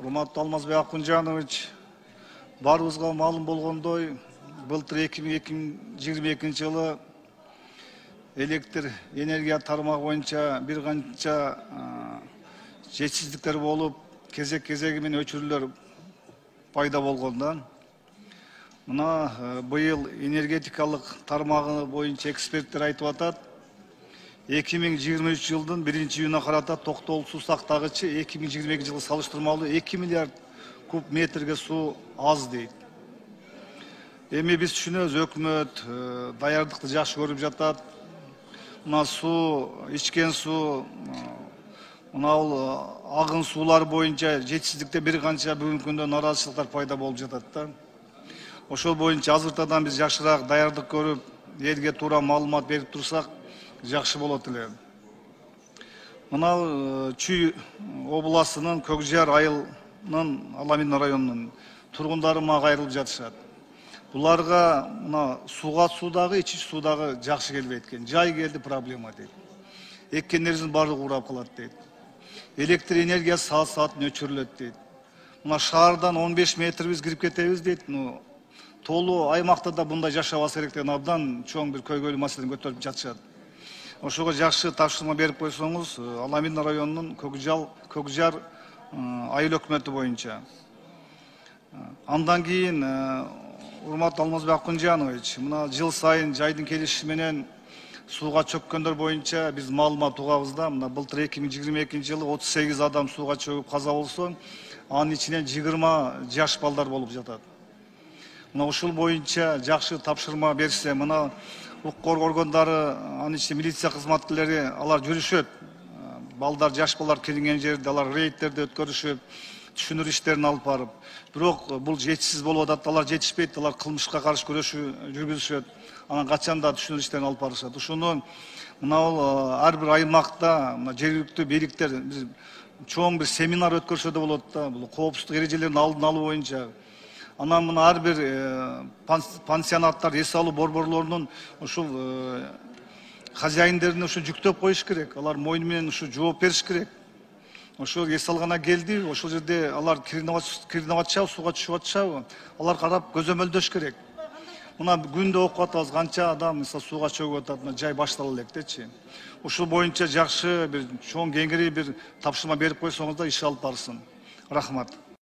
Урматтуу Алмазбек Акунжанович, баарыбызга маалым болгондой, былтыр 2022 жылы электр энергия тармагы боюнча бир канча жетишсиздиктер болуп, кезеги менен өчүрүүлөр пайда болгонда, мына быйыл энергетикалык тармагы боюнча эксперттер айтып атат, 2023 жылдын 1-июнуна карата токтогул суу сактагычы 2022 жылы салыштырмалуу 2 миллиард куб метрге суу аз дейт. Эми биз түшүнөбүз, өкмөт даярдыкты жакшы көрүп жатат. Мына суу, ичкен суу, мына агын суулар боюнча жетишсиздикте бир канча бүгүнкү күндө нааразычылыктар пайда болуп жатат да. Ошол боюнча азыртадан биз жакшыраак даярдык көрүп, элге туура маалымат берип турсак, жакшы болот эле. Мына Чүй областынын Көкжар айылынын Аламин районунун тургундары мага кайрылып жатышат. Буларга мына суудагы, ичүү суудагы жакшы келбейт экен. Жай келди, проблема дейт. Эккендерибиздин баардыгы урап калат дейт. Электр энергиясы саат-саатын өчүрүлөт дейт. Мына шаардан 15 метр биз кирип кетебиз дейт. Толуу аймакта да мындай жашабаса керек деген абдан чоң бир көйгөйлүү маселени көтөрүп жатышат. Ошого жакшы тапшырма берип койсоңуз, Аламин районунун Көкжар айыл өкмөтү боюнча. Андан кийин урматтуу Алмазбек Акунжанович, мына жыл сайын жайдын келиши менен сууга чөккөндөр боюнча биз маалымат угабыз да. Мына былтыр 2022 жылы 38 адам сууга чөгүп каза болсо, анын ичинен 20 жаш балдар болуп жатат. Мына ушул боюнча жакшы тапшырма берсе, мына укук органдары, анын ичинде милиция кызматкерлери, алар жүрүшөт. Балдар, жаш балдар кирген жерде алар рейдтерди өткөрүшүп, түшүнүр иштерин алып барып. Бирок бул жетишсиз болуп атат, алар жетишпейт, алар кылмышка каршы күрөшүү жүргүзүшөт. Анан качан да түшүнүр иштерин алып барышат. Ушуну мына ар бир аймакта жергиликтүү бийликтер чоң бир семинар өткөрсө да болот да, бул коопсуздук эрежелерин алдын алуу боюнча. Анан мына ар бир пансионаттар, эс алуу борборлорунун ушул хозяиндерин ушу жүктөп коюш керек. Алар мойну менен ушу жооп бериш керек. Ошол эс алгана келди, ошол жерде алар киринип атышабы, сууга түшүп атышабы, алар карап көзөмөлдөш керек. Мына күндө окуп атабыз, канча адам сууга чөгүп атат, жай баштала элек дечи. Ушул боюнча жакшы бир чоң кеңири бир тапшырма берип койсоңуздар, иш алып барсын. Рахмат.